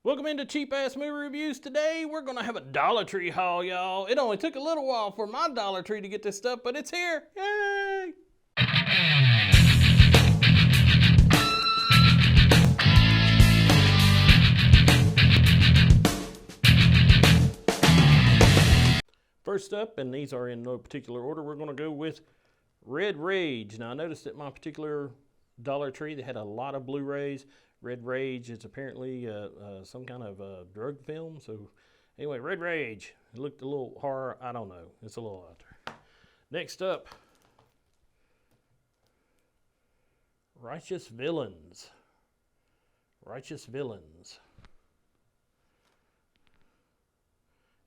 Welcome into Cheap Ass Movie Reviews. Today we're going to have a Dollar Tree haul, y'all. It only took a little while for my Dollar Tree to get this stuff, but it's here. Yay! First up, and these are in no particular order, we're going to go with Red Rage. Now I noticed at my particular Dollar Tree they had a lot of Blu-rays. Red Rage is apparently some kind of drug film. So anyway, Red Rage. It looked a little horror. I don't know. It's a little out there. Next up, Righteous Villains. Righteous Villains.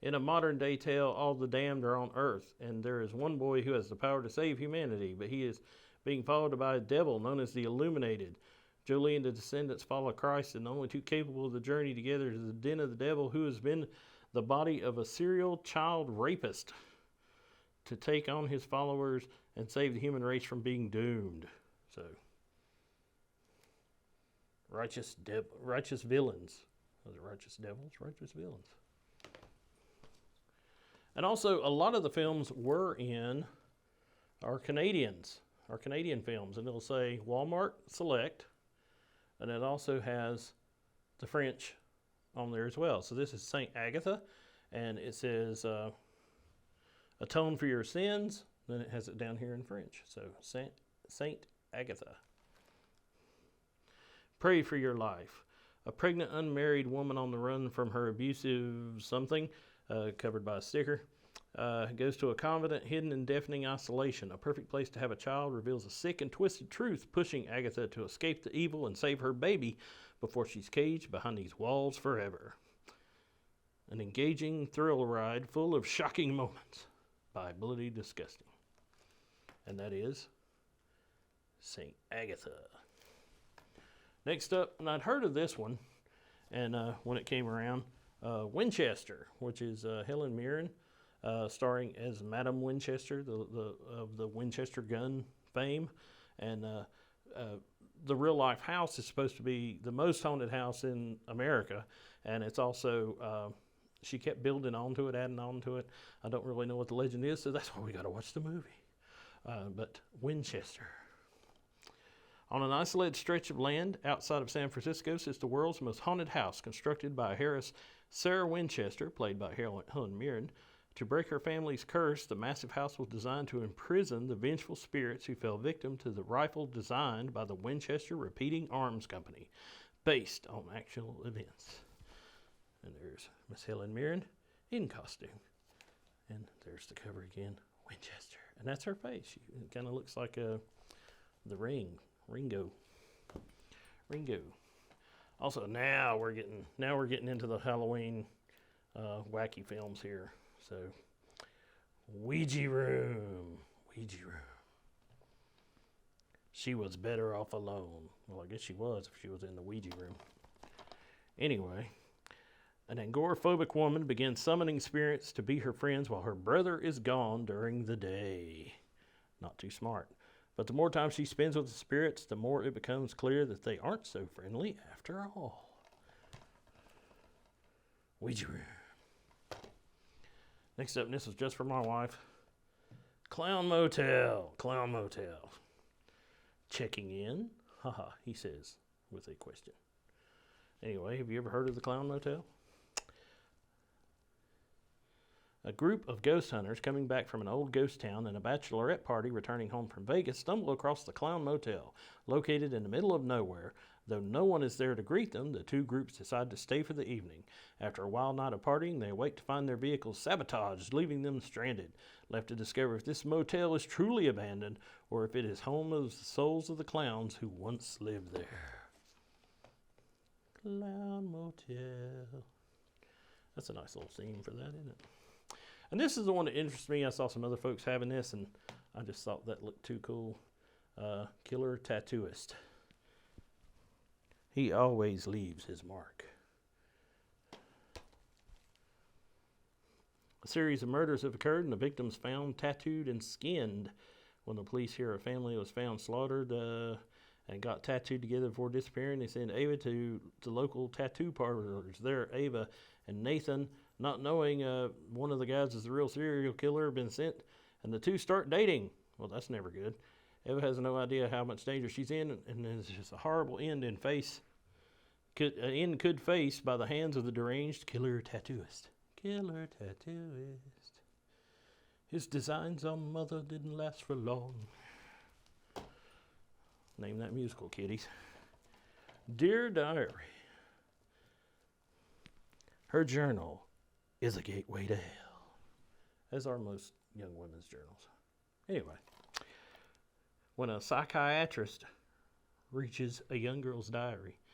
In a modern day tale, all the damned are on earth, and there is one boy who has the power to save humanity, but he is being followed by a devil known as the Illuminated. Jolie and the descendants follow Christ, and the only two capable of the journey together is the den of the devil, who has been the body of a serial child rapist, to take on his followers and save the human race from being doomed. So, righteous villains. Those are righteous devils, righteous villains. And also, a lot of the films we're in are Canadian films, and it'll say Walmart Select. And it also has the French on there as well. So this is St. Agatha, and it says atone for your sins. Then it has it down here in French. So St. Agatha. Pray for your life. A pregnant unmarried woman on the run from her abusive something, covered by a sticker, goes to a convent hidden in deafening isolation. A perfect place to have a child reveals a sick and twisted truth, pushing Agatha to escape the evil and save her baby before she's caged behind these walls forever. An engaging thrill ride full of shocking moments by Bloody Disgusting. And that is St. Agatha. Next up, and I'd heard of this one, and when it came around, Winchester, which is Helen Mirren, starring as Madame Winchester, of the Winchester gun fame. And the real life house is supposed to be the most haunted house in America. And it's also, she kept building onto it, adding on to it. I don't really know what the legend is, so that's why we got to watch the movie. But Winchester. On an isolated stretch of land outside of San Francisco sits the world's most haunted house, constructed by heiress Sarah Winchester, played by Helen Mirren. To break her family's curse, the massive house was designed to imprison the vengeful spirits who fell victim to the rifle designed by the Winchester Repeating Arms Company, based on actual events. And there's Miss Helen Mirren in costume. And there's the cover again, Winchester. And that's her face. It kind of looks like the Ringo. Also, now we're getting into the Halloween wacky films here. So, Ouija room. She was better off alone. Well, I guess she was if she was in the Ouija room. Anyway, an agoraphobic woman begins summoning spirits to be her friends while her brother is gone during the day. Not too smart. But the more time she spends with the spirits, the more it becomes clear that they aren't so friendly after all. Ouija room. Next up, and this was just for my wife, Clown Motel. Checking in? Haha, he says, with a question. Anyway, have you ever heard of the Clown Motel? A group of ghost hunters coming back from an old ghost town and a bachelorette party returning home from Vegas stumble across the Clown Motel, located in the middle of nowhere. Though no one is there to greet them, the two groups decide to stay for the evening. After a wild night of partying, they awake to find their vehicles sabotaged, leaving them stranded, left to discover if this motel is truly abandoned or if it is home of the souls of the clowns who once lived there. Clown Motel. That's a nice little theme for that, isn't it? And this is the one that interests me. I saw some other folks having this, and I just thought that looked too cool. Killer Tattooist. He always leaves his mark. A series of murders have occurred, and the victims found tattooed and skinned. When the police hear a family was found slaughtered and got tattooed together before disappearing. They send Ava to the local tattoo parlors. There, Ava and Nathan, not knowing one of the guys is the real serial killer, have been sent, and the two start dating. Well, that's never good. Ava has no idea how much danger she's in, and there's just a horrible end could face by the hands of the deranged killer tattooist. Killer tattooist. His designs on Mother didn't last for long. Name that musical, kiddies. Dear Diary. Her journal is a gateway to hell, as are most young women's journals. Anyway, when a psychiatrist researches a young girl's diary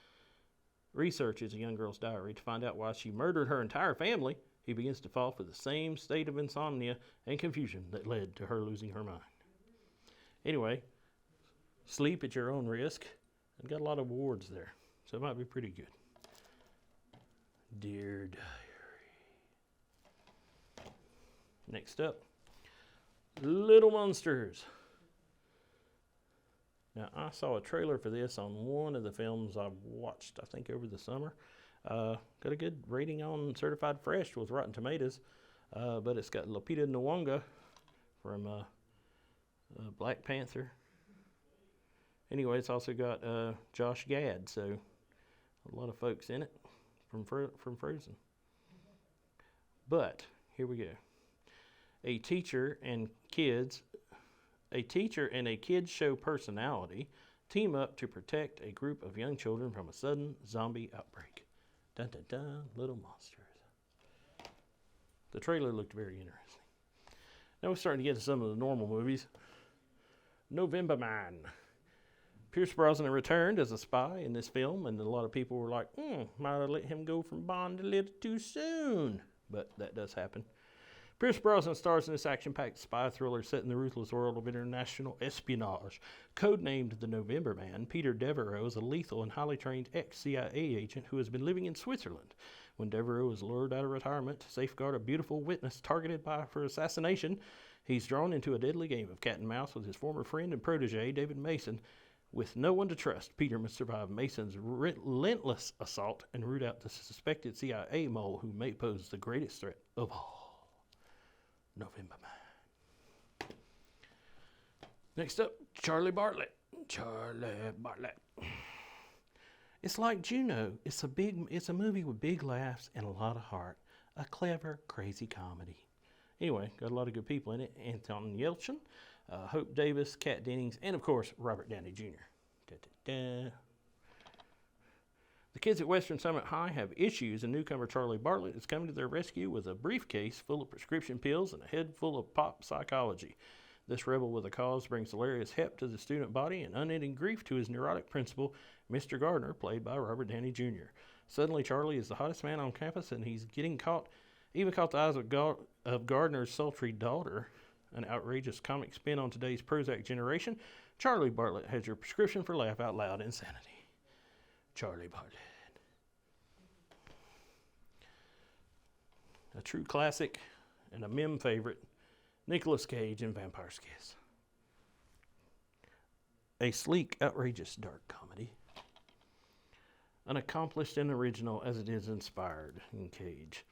to find out why she murdered her entire family, he begins to fall for the same state of insomnia and confusion that led to her losing her mind. Anyway, sleep at your own risk. I've got a lot of awards there, so it might be pretty good. Dear Diary. Next up, Little Monsters. Now, I saw a trailer for this on one of the films I watched, I think, over the summer. Got a good rating on Certified Fresh with Rotten Tomatoes, but it's got Lupita Nyong'o from Black Panther. Anyway, it's also got Josh Gad, so a lot of folks in it from Frozen. But here we go. A teacher and a kids show personality team up to protect a group of young children from a sudden zombie outbreak. Dun dun dun, Little Monsters. The trailer looked very interesting. Now we're starting to get to some of the normal movies. November Man. Pierce Brosnan returned as a spy in this film, and a lot of people were like, might have let him go from Bond a little too soon. But that does happen. Pierce Brosnan stars in this action-packed spy thriller set in the ruthless world of international espionage. Codenamed the November Man, Peter Devereaux is a lethal and highly trained ex-CIA agent who has been living in Switzerland. When Devereaux is lured out of retirement to safeguard a beautiful witness targeted for assassination, he's drawn into a deadly game of cat and mouse with his former friend and protege, David Mason. With no one to trust, Peter must survive Mason's relentless assault and root out the suspected CIA mole who may pose the greatest threat of all. November Man. Next up, Charlie Bartlett. It's like Juno. It's a movie with big laughs and a lot of heart. A clever, crazy comedy. Anyway, got a lot of good people in it. Anton Yelchin, Hope Davis, Kat Dennings, and of course, Robert Downey Jr. Da-da-da. The kids at Western Summit High have issues, and newcomer Charlie Bartlett is coming to their rescue with a briefcase full of prescription pills and a head full of pop psychology. This rebel with a cause brings hilarious hep to the student body and unending grief to his neurotic principal, Mr. Gardner, played by Robert Downey Jr. Suddenly, Charlie is the hottest man on campus, and he's caught the eyes of Gardner's sultry daughter. An outrageous comic spin on today's Prozac generation, Charlie Bartlett has your prescription for laugh out loud insanity. Charlie Bartlett. A true classic and a meme favorite, Nicolas Cage in Vampire's Kiss. A sleek, outrageous, dark comedy. Unaccomplished and original as it is inspired in Cage.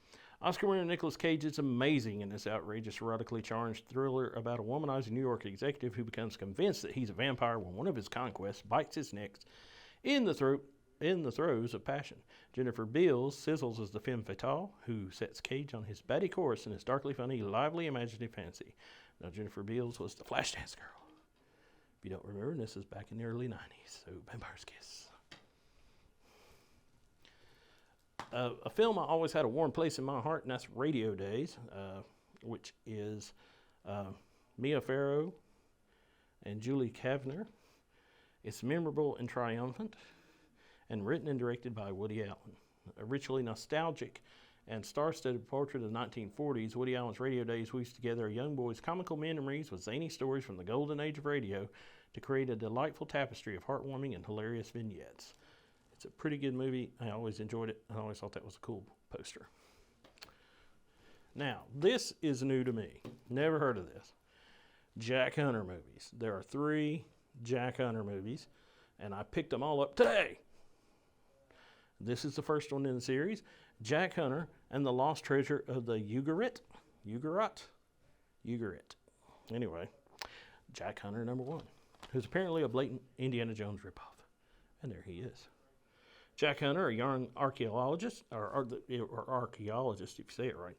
Oscar winner Nicolas Cage is amazing in this outrageous, erotically charged thriller about a womanizing New York executive who becomes convinced that he's a vampire when one of his conquests bites his neck in the throes of passion. Jennifer Beals sizzles as the femme fatale who sets Cage on his batty course in his darkly funny, lively, imaginative fantasy. Now, Jennifer Beals was the Flashdance girl. If you don't remember, this is back in the early 90s, so Vampire's Kiss. A film I always had a warm place in my heart, and that's Radio Days, which is Mia Farrow and Julie Kavner. It's memorable and triumphant, and written and directed by Woody Allen. A richly nostalgic and star-studded portrait of the 1940s, Woody Allen's Radio Days weaves together a young boy's comical memories with zany stories from the golden age of radio to create a delightful tapestry of heartwarming and hilarious vignettes. It's a pretty good movie. I always enjoyed it. I always thought that was a cool poster. Now, this is new to me. Never heard of this. Jack Hunter movies. There are 3 Jack Hunter movies. and I picked them all up today. This is the first one in the series, Jack Hunter and the Lost Treasure of the Ugarit. Anyway, Jack Hunter #1, who's apparently a blatant Indiana Jones ripoff. And there he is. Jack Hunter, a young archaeologist, or archaeologist if you say it right,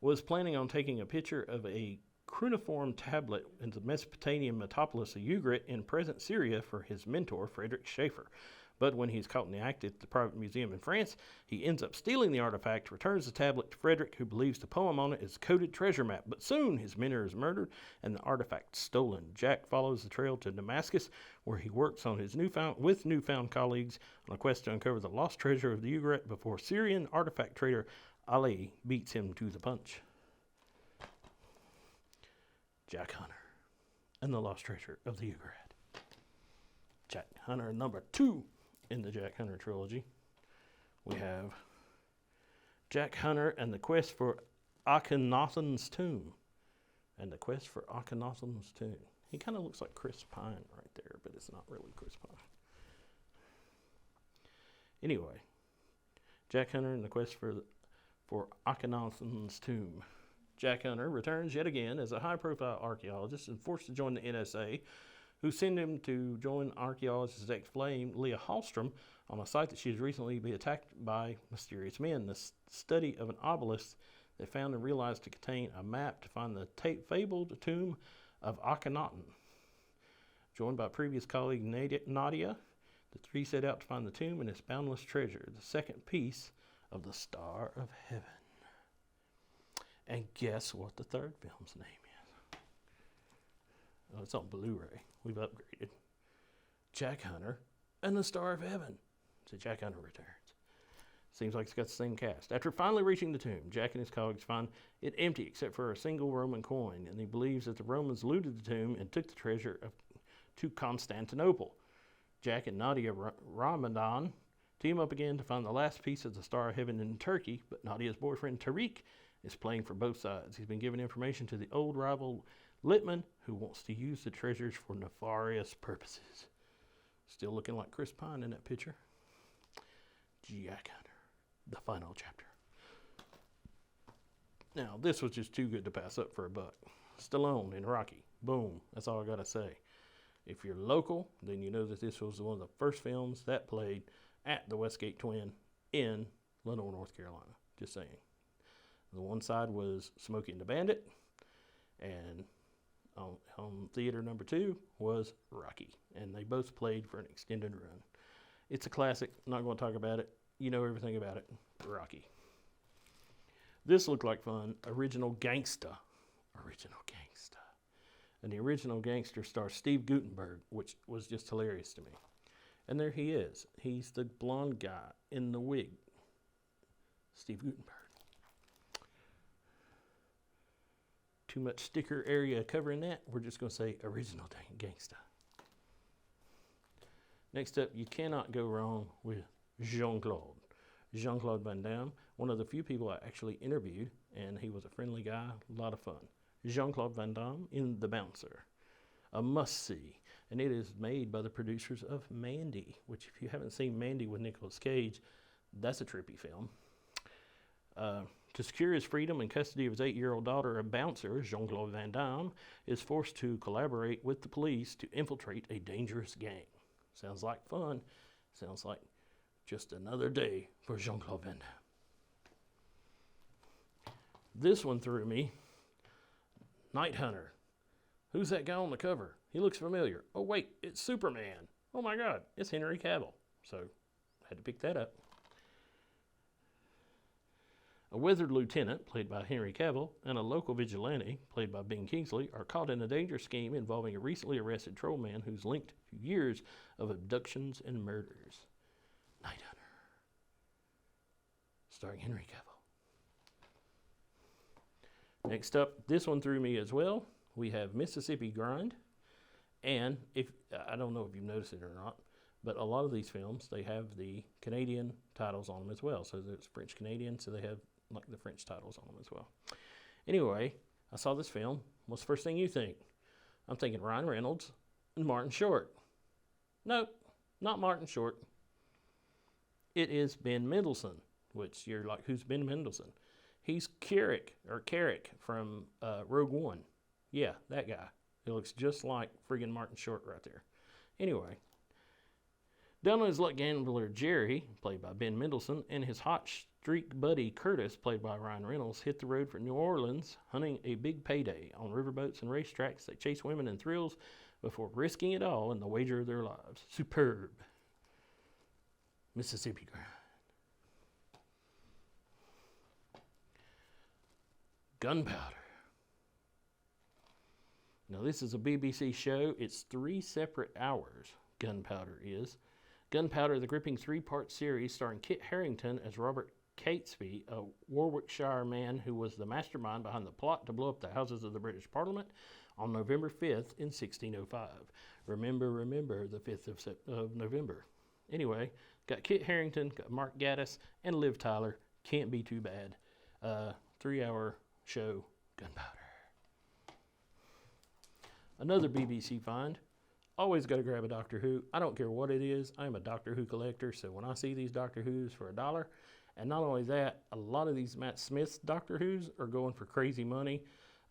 was planning on taking a picture of a cuneiform tablet in the Mesopotamian metropolis of Ugarit in present Syria for his mentor, Friedrich Schaefer. But when he's caught in the act at the private museum in France, he ends up stealing the artifact, returns the tablet to Frederick, who believes the poem on it is a coded treasure map. But soon his mentor is murdered and the artifact stolen. Jack follows the trail to Damascus, where he works on his newfound colleagues on a quest to uncover the lost treasure of the Ugarit before Syrian artifact trader Ali beats him to the punch. Jack Hunter and the Lost Treasure of the Ugarit. Jack Hunter #2 in the Jack Hunter trilogy. We have Jack Hunter and the Quest for Akhenaten's Tomb. He kind of looks like Chris Pine right there, but it's not really Chris Pine. Anyway, Jack Hunter and the Quest for Akhenaten's Tomb. Jack Hunter returns yet again as a high-profile archaeologist and forced to join the NSA, who send him to join archaeologist ex-flame Leah Hallstrom on a site that she has recently been attacked by mysterious men. The study of an obelisk they found and realized to contain a map to find the fabled tomb of Akhenaten. Joined by previous colleague Nadia, the three set out to find the tomb and its boundless treasure, the second piece of the Star of Heaven. And guess what the third film's name is? Oh, it's on Blu-ray. We've upgraded. Jack Hunter and the Star of Heaven. So Jack Hunter returns. Seems like it's got the same cast. After finally reaching the tomb, Jack and his colleagues find it empty except for a single Roman coin, and he believes that the Romans looted the tomb and took the treasure to Constantinople. Jack and Nadia Ramadan team up again to find the last piece of the Star of Heaven in Turkey, but Nadia's boyfriend Tariq is playing for both sides. He's been giving information to the old rival Littman, who wants to use the treasures for nefarious purposes. Still looking like Chris Pine in that picture. Jack Hunter, the final chapter. Now, this was just too good to pass up for a buck. Stallone in Rocky. Boom. That's all I got to say. If you're local, then you know that this was one of the first films that played at the Westgate Twin in Lenore, North Carolina. Just saying. The one side was Smokey and the Bandit, and on theater #2 was Rocky, and they both played for an extended run. It's a classic. Not going to talk about it. You know everything about it. Rocky. This looked like fun. Original Gangsta. And the original Gangster stars Steve Guttenberg, which was just hilarious to me. And there he is. He's the blonde guy in the wig. Steve Guttenberg. Too much sticker area covering that. We're just going to say original Gangsta. Next up, you cannot go wrong with Jean-Claude. Jean-Claude Van Damme, one of the few people I actually interviewed, and he was a friendly guy, a lot of fun. Jean-Claude Van Damme in The Bouncer, a must-see, and it is made by the producers of Mandy, which if you haven't seen Mandy with Nicolas Cage, that's a trippy film. To secure his freedom and custody of his 8-year-old daughter, a bouncer, Jean-Claude Van Damme, is forced to collaborate with the police to infiltrate a dangerous gang. Sounds like fun. Sounds like just another day for Jean-Claude Van Damme. This one threw me. Night Hunter. Who's that guy on the cover? He looks familiar. Oh, wait, it's Superman. Oh, my God, it's Henry Cavill. So, had to pick that up. A weathered lieutenant, played by Henry Cavill, and a local vigilante, played by Ben Kingsley, are caught in a dangerous scheme involving a recently arrested troll man who's linked to years of abductions and murders. Night Hunter. Starring Henry Cavill. Next up, this one threw me as well. We have Mississippi Grind. And I don't know if you've noticed it or not, but a lot of these films, they have the Canadian titles on them as well. So there's French-Canadian, so they have like the French titles on them as well. Anyway, I saw this film. What's the first thing you think? I'm thinking Ryan Reynolds and Martin Short. Nope, Not Martin Short. It is Ben Mendelsohn, which you're like, who's Ben Mendelsohn? He's Carrick from Rogue One. Yeah, that guy. He looks just like friggin' Martin Short right there. Anyway, down on his luck gambler Jerry, played by Ben Mendelsohn, and his hot streak buddy Curtis, played by Ryan Reynolds, hit the road for New Orleans, hunting a big payday. On riverboats and racetracks, they chase women and thrills before risking it all in the wager of their lives. Superb. Mississippi grind. Gunpowder. Now, this is a BBC show. It's 3 separate hours, Gunpowder is. Gunpowder, the gripping 3-part series starring Kit Harington as Robert Catesby, a Warwickshire man who was the mastermind behind the plot to blow up the Houses of the British Parliament on November 5th in 1605. Remember the 5th of November. Anyway, got Kit Harington, got Mark Gatiss, and Liv Tyler. Can't be too bad. 3-hour show, Gunpowder. Another BBC find. Always got to grab a Doctor Who. I don't care what it is. I'm a Doctor Who collector, so when I see these Doctor Who's for $1, and not only that, a lot of these Matt Smith's Doctor Who's are going for crazy money.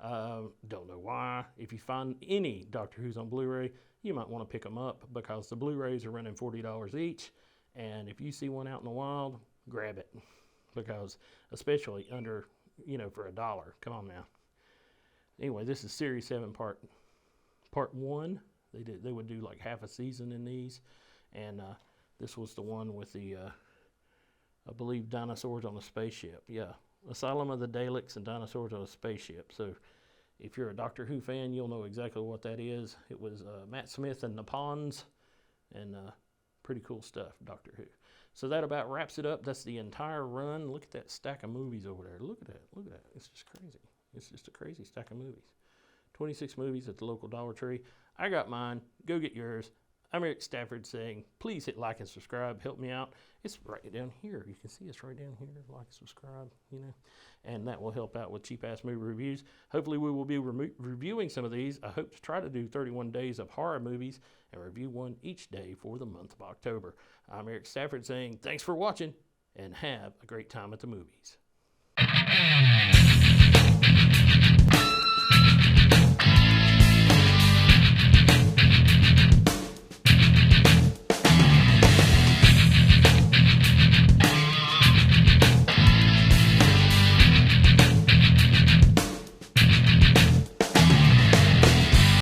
Don't know why. If you find any Doctor Who's on Blu-ray, you might want to pick them up because the Blu-rays are running $40 each, and if you see one out in the wild, grab it because especially under, for $1. Come on now. Anyway, this is Series 7 Part 1. They would do like half a season in these, and this was the one with the, I believe, dinosaurs on a spaceship. Yeah, Asylum of the Daleks and dinosaurs on a spaceship. So if you're a Doctor Who fan, you'll know exactly what that is. It was Matt Smith and the Ponds, and pretty cool stuff, Doctor Who. So that about wraps it up. That's the entire run. Look at that stack of movies over there. Look at that. Look at that. It's just crazy. It's just a crazy stack of movies. 26 movies at the local Dollar Tree. I got mine. Go get yours. I'm Eric Stafford saying, please hit like and subscribe. Help me out. It's right down here. You can see it's right down here. Like, subscribe, and that will help out with Cheap Ass Movie Reviews. Hopefully we will be reviewing some of these. I hope to try to do 31 days of horror movies and review one each day for the month of October. I'm Eric Stafford saying, thanks for watching and have a great time at the movies.